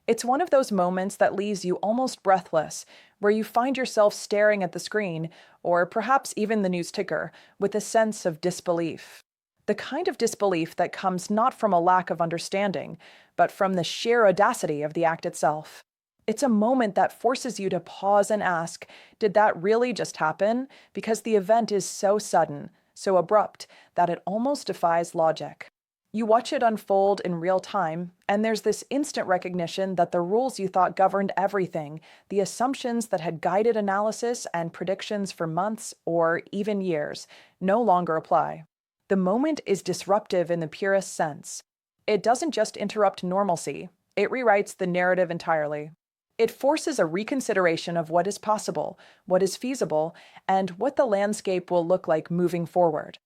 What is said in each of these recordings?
It's one of those moments that leaves you almost breathless, where you find yourself staring at the screen, or perhaps even the news ticker, with a sense of disbelief. The kind of disbelief that comes not from a lack of understanding, but from the sheer audacity of the act itself. It's a moment that forces you to pause and ask, did that really just happen? Because the event is so sudden, so abrupt, that it almost defies logic. You watch it unfold in real time, and there's this instant recognition that the rules you thought governed everything, the assumptions that had guided analysis and predictions for months or even years, no longer apply. The moment is disruptive in the purest sense. It doesn't just interrupt normalcy, it rewrites the narrative entirely. It forces a reconsideration of what is possible, what is feasible, and what the landscape will look like moving forward.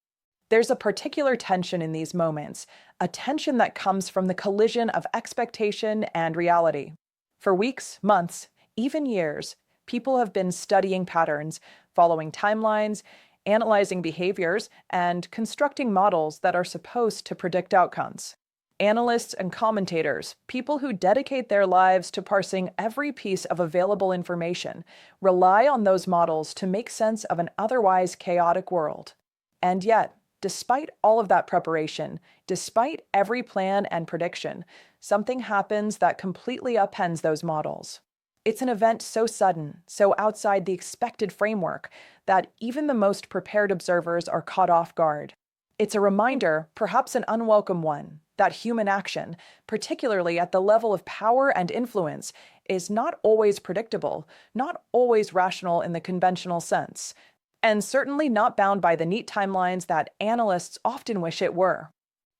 There's a particular tension in these moments, a tension that comes from the collision of expectation and reality. For weeks, months, even years, people have been studying patterns, following timelines, analyzing behaviors, and constructing models that are supposed to predict outcomes. Analysts and commentators, people who dedicate their lives to parsing every piece of available information, rely on those models to make sense of an otherwise chaotic world. And yet, despite all of that preparation, despite every plan and prediction, something happens that completely upends those models. It's an event so sudden, so outside the expected framework, that even the most prepared observers are caught off guard. It's a reminder, perhaps an unwelcome one, that human action, particularly at the level of power and influence, is not always predictable, not always rational in the conventional sense, and certainly not bound by the neat timelines that analysts often wish it were.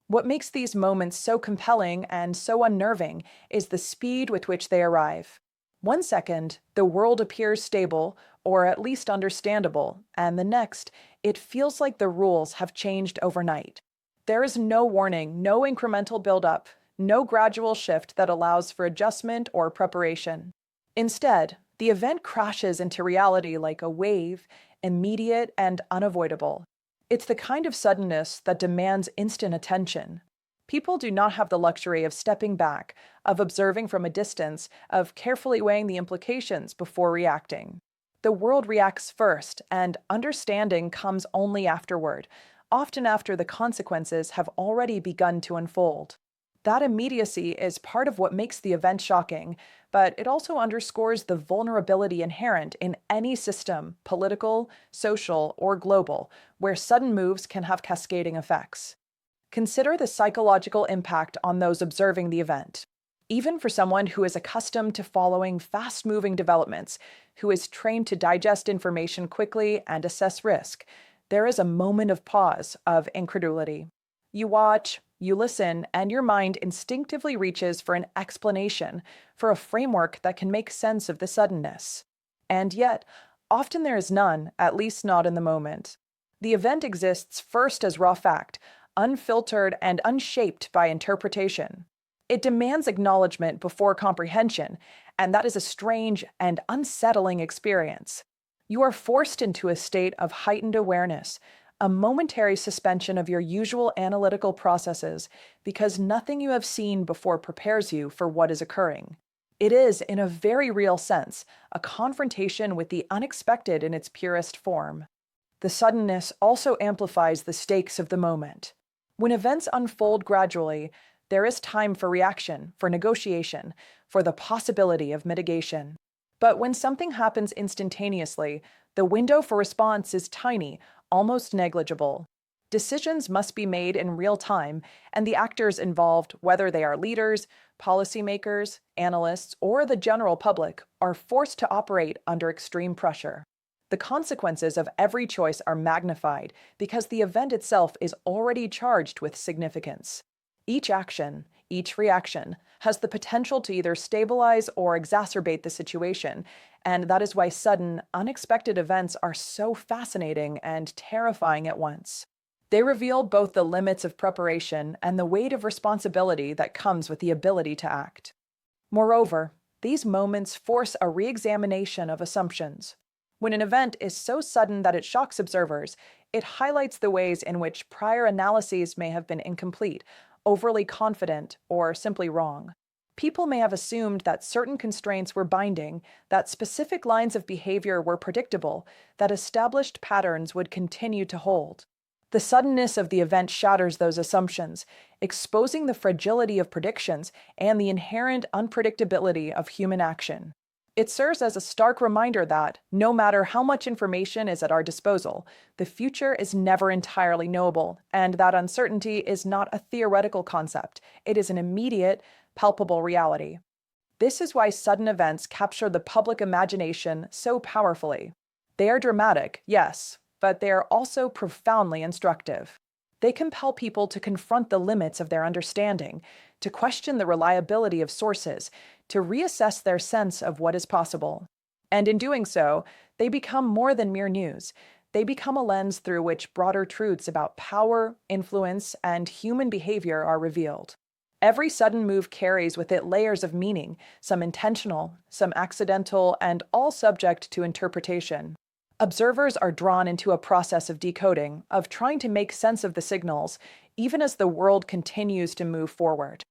What makes these moments so compelling and so unnerving is the speed with which they arrive. One second, the world appears stable, or at least understandable, and the next, it feels like the rules have changed overnight. There is no warning, no incremental buildup, no gradual shift that allows for adjustment or preparation. Instead, the event crashes into reality like a wave, immediate and unavoidable. It's the kind of suddenness that demands instant attention. People do not have the luxury of stepping back, of observing from a distance, of carefully weighing the implications before reacting. The world reacts first, and understanding comes only afterward, often after the consequences have already begun to unfold. That immediacy is part of what makes the event shocking, but it also underscores the vulnerability inherent in any system, political, social, or global, where sudden moves can have cascading effects. Consider the psychological impact on those observing the event. Even for someone who is accustomed to following fast-moving developments, who is trained to digest information quickly and assess risk, there is a moment of pause, of incredulity. You watch, you listen, and your mind instinctively reaches for an explanation, for a framework that can make sense of the suddenness. And yet, often there is none, at least not in the moment. The event exists first as raw fact, unfiltered and unshaped by interpretation. It demands acknowledgement before comprehension, and that is a strange and unsettling experience. You are forced into a state of heightened awareness, a momentary suspension of your usual analytical processes, because nothing you have seen before prepares you for what is occurring. It is, in a very real sense, a confrontation with the unexpected in its purest form. The suddenness also amplifies the stakes of the moment. When events unfold gradually, there is time for reaction, for negotiation, for the possibility of mitigation. But when something happens instantaneously, the window for response is tiny, almost negligible. Decisions must be made in real time, and the actors involved, whether they are leaders, policymakers, analysts, or the general public, are forced to operate under extreme pressure. The consequences of every choice are magnified because the event itself is already charged with significance. Each action, each reaction, has the potential to either stabilize or exacerbate the situation, and that is why sudden, unexpected events are so fascinating and terrifying at once. They reveal both the limits of preparation and the weight of responsibility that comes with the ability to act. Moreover, these moments force a re-examination of assumptions. When an event is so sudden that it shocks observers, it highlights the ways in which prior analyses may have been incomplete, overly confident, or simply wrong. People may have assumed that certain constraints were binding, that specific lines of behavior were predictable, that established patterns would continue to hold. The suddenness of the event shatters those assumptions, exposing the fragility of predictions and the inherent unpredictability of human action. It serves as a stark reminder that, no matter how much information is at our disposal, the future is never entirely knowable, and that uncertainty is not a theoretical concept. It is an immediate, palpable reality. This is why sudden events capture the public imagination so powerfully. They are dramatic, yes, but they are also profoundly instructive. They compel people to confront the limits of their understanding, to question the reliability of sources, to reassess their sense of what is possible. And in doing so, they become more than mere news. They become a lens through which broader truths about power, influence, and human behavior are revealed. Every sudden move carries with it layers of meaning, some intentional, some accidental, and all subject to interpretation. Observers are drawn into a process of decoding, of trying to make sense of the signals, even as the world continues to move forward.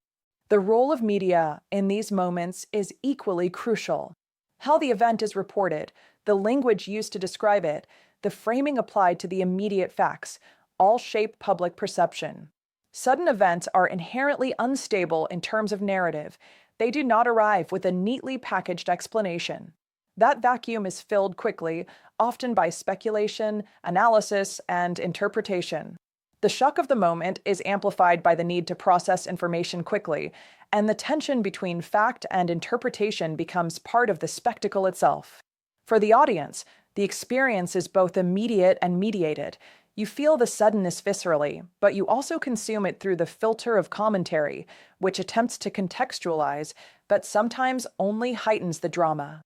The role of media in these moments is equally crucial. How the event is reported, the language used to describe it, the framing applied to the immediate facts, all shape public perception. Sudden events are inherently unstable in terms of narrative. They do not arrive with a neatly packaged explanation. That vacuum is filled quickly, often by speculation, analysis, and interpretation. The shock of the moment is amplified by the need to process information quickly, and the tension between fact and interpretation becomes part of the spectacle itself. For the audience, the experience is both immediate and mediated. You feel the suddenness viscerally, but you also consume it through the filter of commentary, which attempts to contextualize, but sometimes only heightens the drama.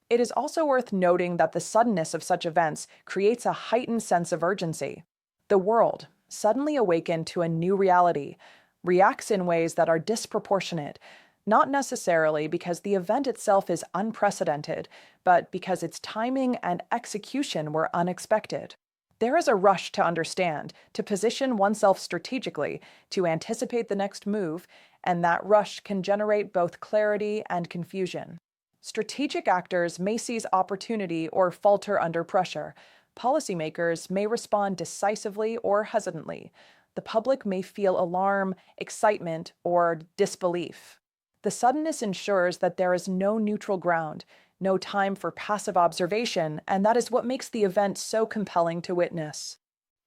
It is also worth noting that the suddenness of such events creates a heightened sense of urgency. The world, suddenly awakened to a new reality, reacts in ways that are disproportionate, not necessarily because the event itself is unprecedented, but because its timing and execution were unexpected. There is a rush to understand, to position oneself strategically, to anticipate the next move, and that rush can generate both clarity and confusion. Strategic actors may seize opportunity or falter under pressure. Policymakers may respond decisively or hesitantly. The public may feel alarm, excitement, or disbelief. The suddenness ensures that there is no neutral ground, no time for passive observation, and that is what makes the event so compelling to witness.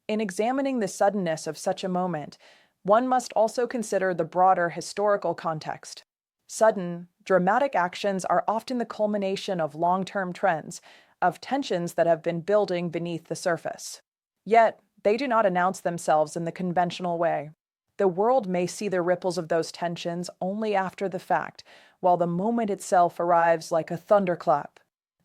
In examining the suddenness of such a moment, one must also consider the broader historical context. Sudden, dramatic actions are often the culmination of long-term trends, of tensions that have been building beneath the surface. Yet, they do not announce themselves in the conventional way. The world may see the ripples of those tensions only after the fact, while the moment itself arrives like a thunderclap.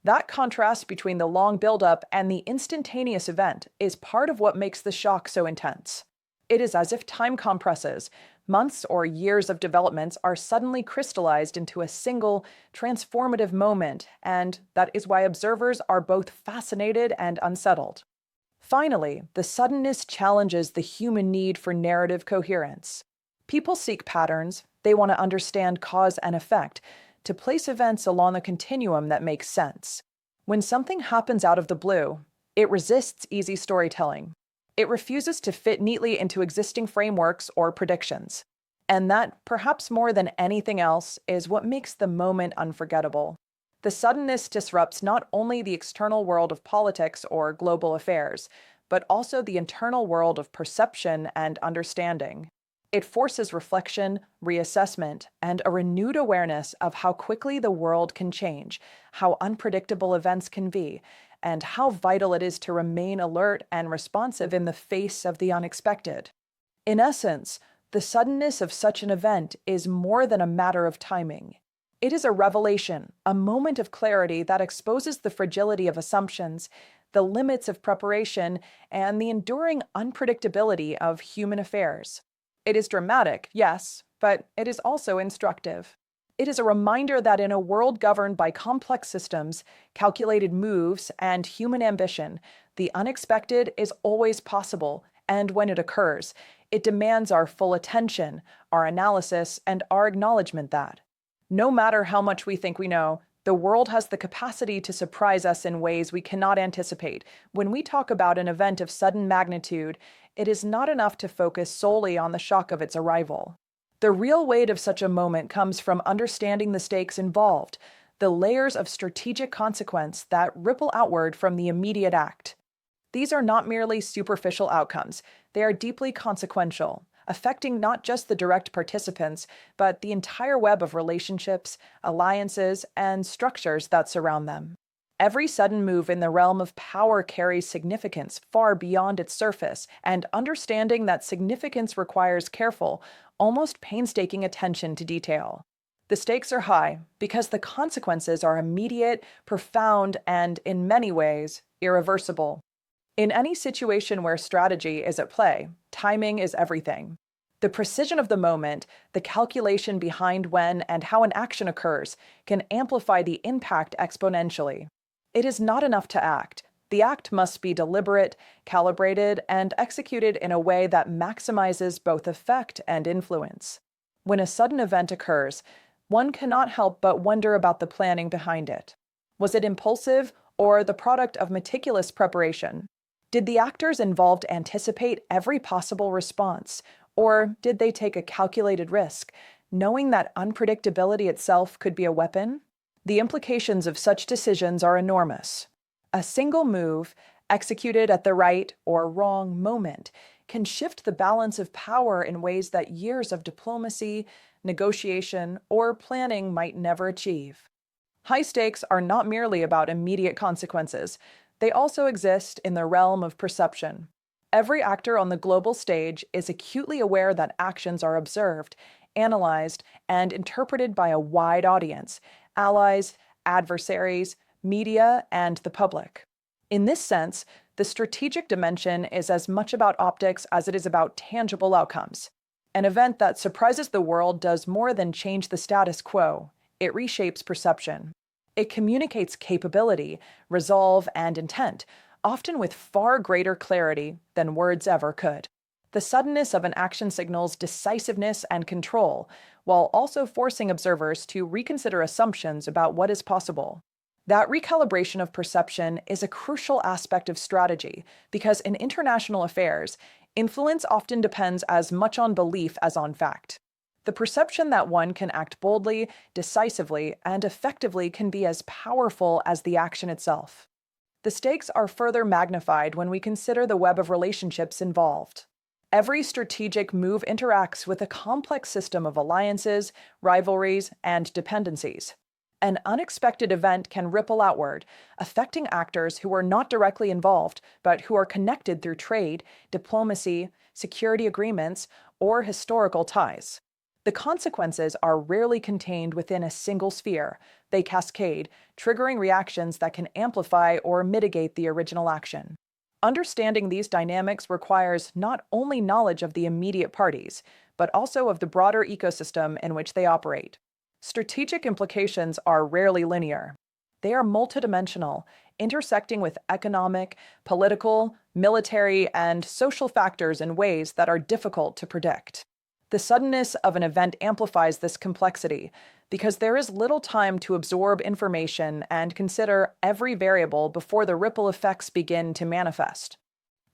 That contrast between the long buildup and the instantaneous event is part of what makes the shock so intense. It is as if time compresses. Months or years of developments are suddenly crystallized into a single, transformative moment, and that is why observers are both fascinated and unsettled. Finally, the suddenness challenges the human need for narrative coherence. People seek patterns, they want to understand cause and effect, to place events along the continuum that makes sense. When something happens out of the blue, it resists easy storytelling. It refuses to fit neatly into existing frameworks or predictions. And that, perhaps more than anything else, is what makes the moment unforgettable. The suddenness disrupts not only the external world of politics or global affairs, but also the internal world of perception and understanding. It forces reflection, reassessment, and a renewed awareness of how quickly the world can change, how unpredictable events can be, and how vital it is to remain alert and responsive in the face of the unexpected. In essence, the suddenness of such an event is more than a matter of timing. It is a revelation, a moment of clarity that exposes the fragility of assumptions, the limits of preparation, and the enduring unpredictability of human affairs. It is dramatic, yes, but it is also instructive. It is a reminder that in a world governed by complex systems, calculated moves, and human ambition, the unexpected is always possible, and when it occurs, it demands our full attention, our analysis, and our acknowledgement that No matter how much we think we know, the world has the capacity to surprise us in ways we cannot anticipate. When we talk about an event of sudden magnitude, it is not enough to focus solely on the shock of its arrival. The real weight of such a moment comes from understanding the stakes involved, the layers of strategic consequence that ripple outward from the immediate act. These are not merely superficial outcomes, they are deeply consequential, affecting not just the direct participants, but the entire web of relationships, alliances, and structures that surround them. Every sudden move in the realm of power carries significance far beyond its surface, and understanding that significance requires careful, almost painstaking attention to detail. The stakes are high because the consequences are immediate, profound, and, in many ways, irreversible. In any situation where strategy is at play, timing is everything. The precision of the moment, the calculation behind when and how an action occurs, can amplify the impact exponentially. It is not enough to act. The act must be deliberate, calibrated, and executed in a way that maximizes both effect and influence. When a sudden event occurs, one cannot help but wonder about the planning behind it. Was it impulsive or the product of meticulous preparation? Did the actors involved anticipate every possible response, or did they take a calculated risk, knowing that unpredictability itself could be a weapon? The implications of such decisions are enormous. A single move, executed at the right or wrong moment, can shift the balance of power in ways that years of diplomacy, negotiation, or planning might never achieve. High stakes are not merely about immediate consequences. They also exist in the realm of perception. Every actor on the global stage is acutely aware that actions are observed, analyzed, and interpreted by a wide audience: allies, adversaries, media, and the public. In this sense, the strategic dimension is as much about optics as it is about tangible outcomes. An event that surprises the world does more than change the status quo, it reshapes perception. It communicates capability, resolve, and intent, often with far greater clarity than words ever could. The suddenness of an action signals decisiveness and control, while also forcing observers to reconsider assumptions about what is possible. That recalibration of perception is a crucial aspect of strategy because in international affairs, influence often depends as much on belief as on fact. The perception that one can act boldly, decisively, and effectively can be as powerful as the action itself. The stakes are further magnified when we consider the web of relationships involved. Every strategic move interacts with a complex system of alliances, rivalries, and dependencies. An unexpected event can ripple outward, affecting actors who are not directly involved, but who are connected through trade, diplomacy, security agreements, or historical ties. The consequences are rarely contained within a single sphere. They cascade, triggering reactions that can amplify or mitigate the original action. Understanding these dynamics requires not only knowledge of the immediate parties, but also of the broader ecosystem in which they operate. Strategic implications are rarely linear. They are multidimensional, intersecting with economic, political, military, and social factors in ways that are difficult to predict. The suddenness of an event amplifies this complexity because there is little time to absorb information and consider every variable before the ripple effects begin to manifest.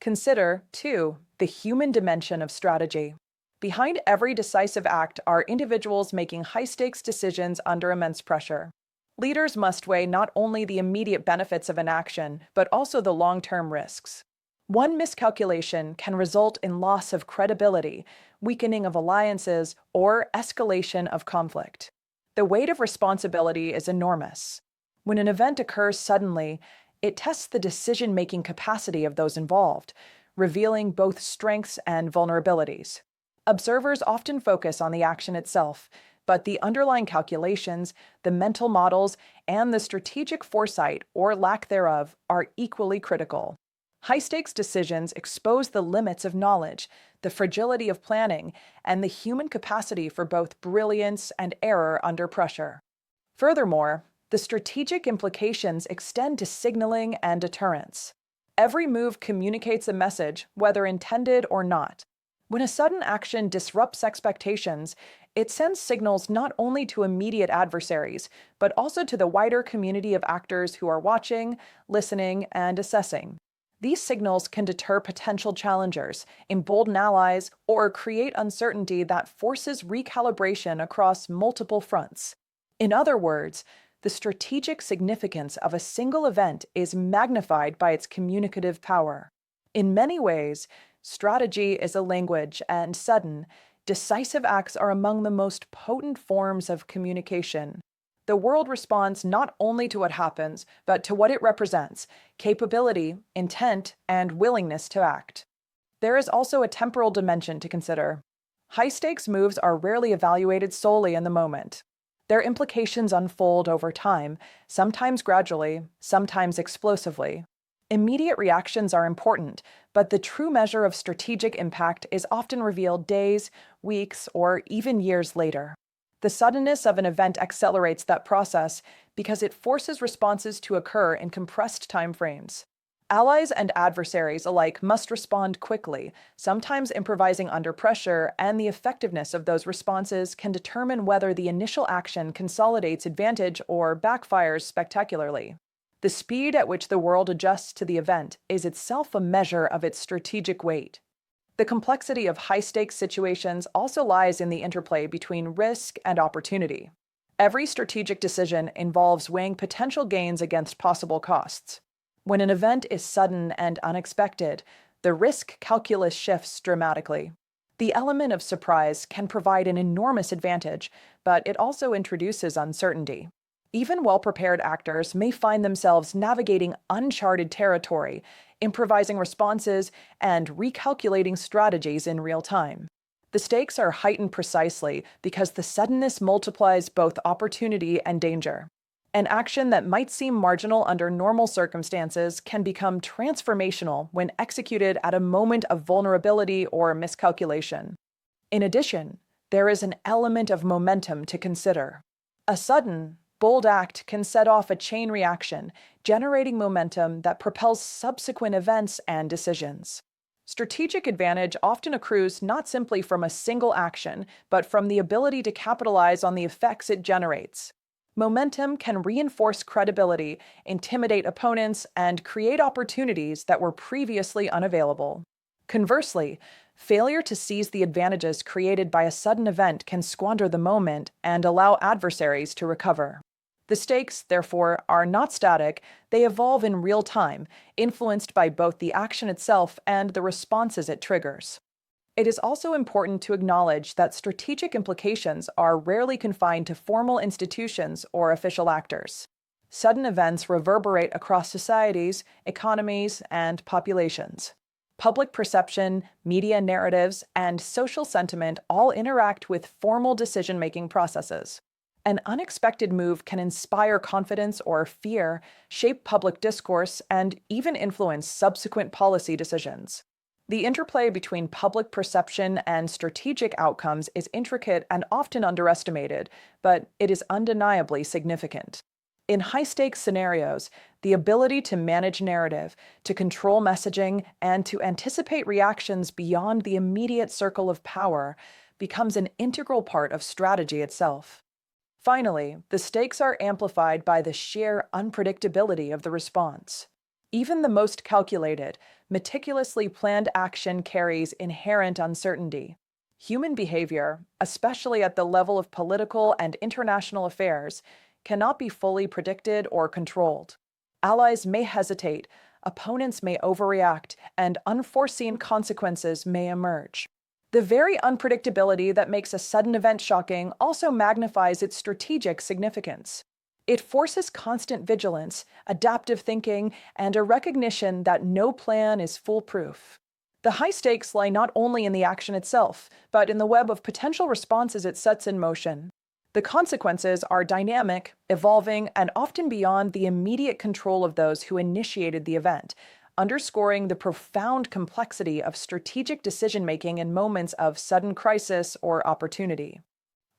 Consider, too, the human dimension of strategy. Behind every decisive act are individuals making high-stakes decisions under immense pressure. Leaders must weigh not only the immediate benefits of an action, but also the long-term risks. One miscalculation can result in loss of credibility, weakening of alliances, or escalation of conflict. The weight of responsibility is enormous. When an event occurs suddenly, it tests the decision-making capacity of those involved, revealing both strengths and vulnerabilities. Observers often focus on the action itself, but the underlying calculations, the mental models, and the strategic foresight, or lack thereof, are equally critical. High-stakes decisions expose the limits of knowledge, the fragility of planning, and the human capacity for both brilliance and error under pressure. Furthermore, the strategic implications extend to signaling and deterrence. Every move communicates a message, whether intended or not. When a sudden action disrupts expectations, It sends signals not only to immediate adversaries, but also to the wider community of actors who are watching, listening, and assessing. These signals can deter potential challengers, embolden allies, or create uncertainty that forces recalibration across multiple fronts. In other words, the strategic significance of a single event is magnified by its communicative power. In many ways, strategy is a language, and sudden, decisive acts are among the most potent forms of communication. The world responds not only to what happens, but to what it represents: capability, intent, and willingness to act. There is also a temporal dimension to consider. High stakes moves are rarely evaluated solely in the moment. Their implications unfold over time, sometimes gradually, sometimes explosively. Immediate reactions are important, but the true measure of strategic impact is often revealed days, weeks, or even years later. The suddenness of an event accelerates that process because it forces responses to occur in compressed timeframes. Allies and adversaries alike must respond quickly, sometimes improvising under pressure, and the effectiveness of those responses can determine whether the initial action consolidates advantage or backfires spectacularly. The speed at which the world adjusts to the event is itself a measure of its strategic weight. The complexity of high-stakes situations also lies in the interplay between risk and opportunity. Every strategic decision involves weighing potential gains against possible costs. When an event is sudden and unexpected, the risk calculus shifts dramatically. The element of surprise can provide an enormous advantage, but it also introduces uncertainty. Even well-prepared actors may find themselves navigating uncharted territory, improvising responses, and recalculating strategies in real time. The stakes are heightened precisely because the suddenness multiplies both opportunity and danger. An action that might seem marginal under normal circumstances can become transformational when executed at a moment of vulnerability or miscalculation. In addition, there is an element of momentum to consider. A sudden, bold act can set off a chain reaction, generating momentum that propels subsequent events and decisions. Strategic advantage often accrues not simply from a single action, but from the ability to capitalize on the effects it generates. Momentum can reinforce credibility, intimidate opponents, and create opportunities that were previously unavailable. Conversely, failure to seize the advantages created by a sudden event can squander the moment and allow adversaries to recover. The stakes, therefore, are not static, they evolve in real time, influenced by both the action itself and the responses it triggers. It is also important to acknowledge that strategic implications are rarely confined to formal institutions or official actors. Sudden events reverberate across societies, economies, and populations. Public perception, media narratives, and social sentiment all interact with formal decision-making processes. An unexpected move can inspire confidence or fear, shape public discourse, and even influence subsequent policy decisions. The interplay between public perception and strategic outcomes is intricate and often underestimated, but it is undeniably significant. In high-stakes scenarios, the ability to manage narrative, to control messaging, and to anticipate reactions beyond the immediate circle of power becomes an integral part of strategy itself. Finally, the stakes are amplified by the sheer unpredictability of the response. Even the most calculated, meticulously planned action carries inherent uncertainty. Human behavior, especially at the level of political and international affairs, cannot be fully predicted or controlled. Allies may hesitate, opponents may overreact, and unforeseen consequences may emerge. The very unpredictability that makes a sudden event shocking also magnifies its strategic significance. It forces constant vigilance, adaptive thinking, and a recognition that no plan is foolproof. The high stakes lie not only in the action itself, but in the web of potential responses it sets in motion. The consequences are dynamic, evolving, and often beyond the immediate control of those who initiated the event, underscoring the profound complexity of strategic decision-making in moments of sudden crisis or opportunity.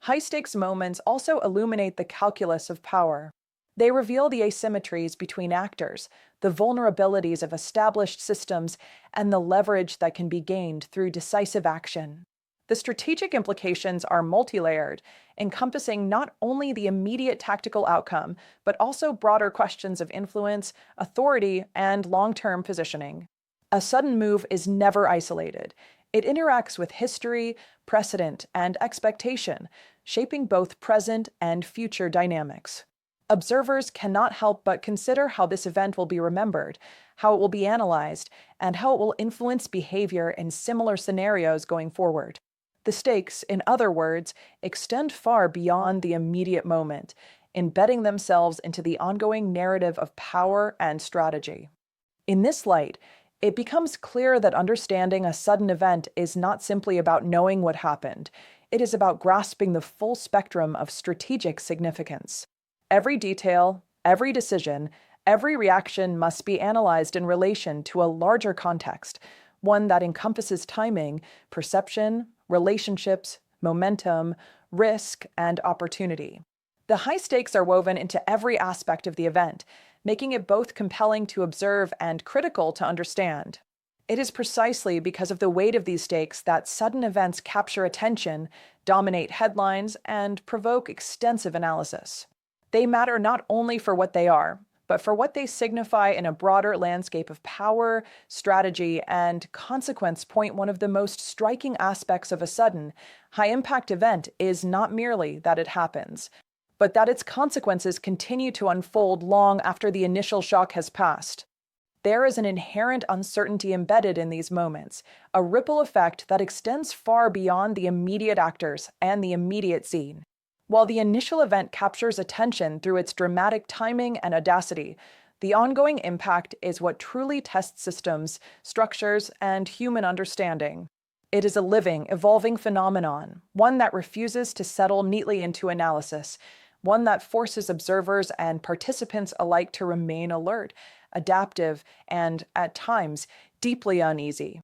High-stakes moments also illuminate the calculus of power. They reveal the asymmetries between actors, the vulnerabilities of established systems, and the leverage that can be gained through decisive action. The strategic implications are multi-layered, encompassing not only the immediate tactical outcome, but also broader questions of influence, authority, and long-term positioning. A sudden move is never isolated. It interacts with history, precedent, and expectation, shaping both present and future dynamics. Observers cannot help but consider how this event will be remembered, how it will be analyzed, and how it will influence behavior in similar scenarios going forward. The stakes, in other words, extend far beyond the immediate moment, embedding themselves into the ongoing narrative of power and strategy. In this light, it becomes clear that understanding a sudden event is not simply about knowing what happened. It is about grasping the full spectrum of strategic significance. Every detail, every decision, every reaction must be analyzed in relation to a larger context, one that encompasses timing, perception, relationships, momentum, risk, and opportunity. The high stakes are woven into every aspect of the event, making it both compelling to observe and critical to understand. It is precisely because of the weight of these stakes that sudden events capture attention, dominate headlines, and provoke extensive analysis. They matter not only for what they are, but for what they signify in a broader landscape of power, strategy, and consequence. One of the most striking aspects of a sudden, high-impact event is not merely that it happens, but that its consequences continue to unfold long after the initial shock has passed. There is an inherent uncertainty embedded in these moments, a ripple effect that extends far beyond the immediate actors and the immediate scene. While the initial event captures attention through its dramatic timing and audacity, the ongoing impact is what truly tests systems, structures, and human understanding. It is a living, evolving phenomenon, one that refuses to settle neatly into analysis, one that forces observers and participants alike to remain alert, adaptive, and, at times, deeply uneasy.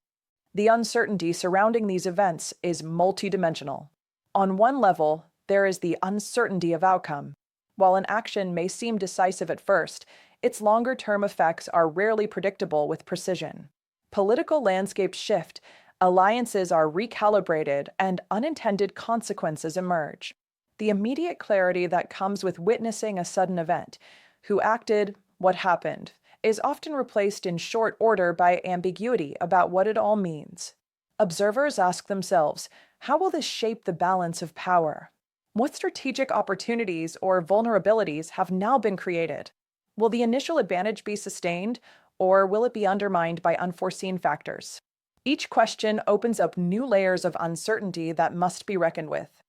The uncertainty surrounding these events is multidimensional. On one level, there is the uncertainty of outcome. While an action may seem decisive at first, its longer-term effects are rarely predictable with precision. Political landscapes shift, alliances are recalibrated, and unintended consequences emerge. The immediate clarity that comes with witnessing a sudden event, who acted, what happened, is often replaced in short order by ambiguity about what it all means. Observers ask themselves, how will this shape the balance of power? What strategic opportunities or vulnerabilities have now been created? Will the initial advantage be sustained, or will it be undermined by unforeseen factors? Each question opens up new layers of uncertainty that must be reckoned with.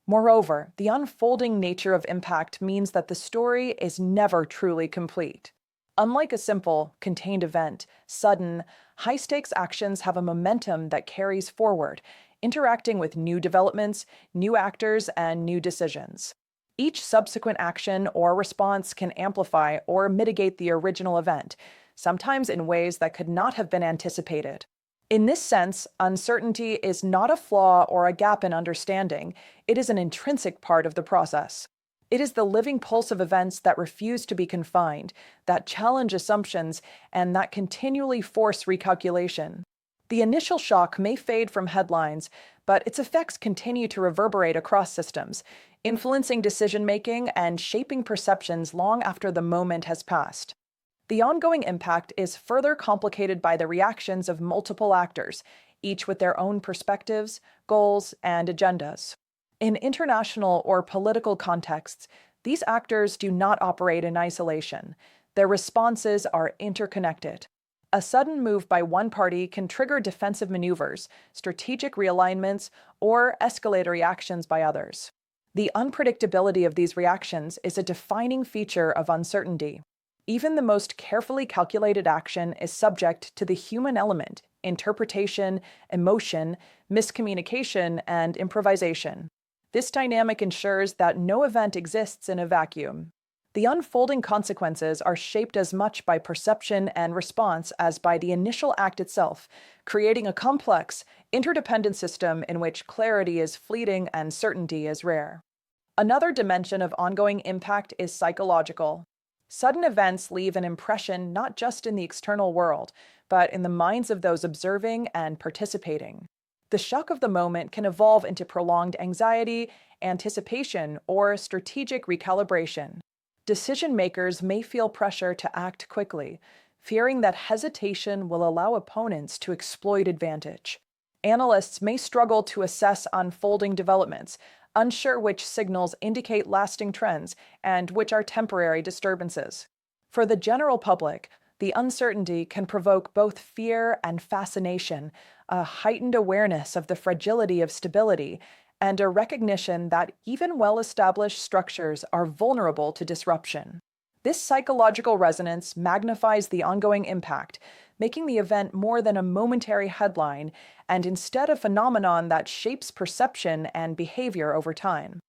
Moreover, the unfolding nature of impact means that the story is never truly complete. Unlike a simple, contained event, sudden, high-stakes actions have a momentum that carries forward, interacting with new developments, new actors, and new decisions. Each subsequent action or response can amplify or mitigate the original event, sometimes in ways that could not have been anticipated. In this sense, uncertainty is not a flaw or a gap in understanding, it is an intrinsic part of the process. It is the living pulse of events that refuse to be confined, that challenge assumptions, and that continually force recalculation. The initial shock may fade from headlines, but its effects continue to reverberate across systems, influencing decision-making and shaping perceptions long after the moment has passed. The ongoing impact is further complicated by the reactions of multiple actors, each with their own perspectives, goals, and agendas. In international or political contexts, these actors do not operate in isolation. Their responses are interconnected. A sudden move by one party can trigger defensive maneuvers, strategic realignments, or escalatory actions by others. The unpredictability of these reactions is a defining feature of uncertainty. Even the most carefully calculated action is subject to the human element, interpretation, emotion, miscommunication, and improvisation. This dynamic ensures that no event exists in a vacuum. The unfolding consequences are shaped as much by perception and response as by the initial act itself, creating a complex, interdependent system in which clarity is fleeting and certainty is rare. Another dimension of ongoing impact is psychological. Sudden events leave an impression not just in the external world, but in the minds of those observing and participating. The shock of the moment can evolve into prolonged anxiety, anticipation, or strategic recalibration. Decision makers may feel pressure to act quickly, fearing that hesitation will allow opponents to exploit advantage. Analysts may struggle to assess unfolding developments, unsure which signals indicate lasting trends and which are temporary disturbances. For the general public, the uncertainty can provoke both fear and fascination, a heightened awareness of the fragility of stability, and a recognition that even well established structures are vulnerable to disruption. This psychological resonance magnifies the ongoing impact, making the event more than a momentary headline and instead a phenomenon that shapes perception and behavior over time.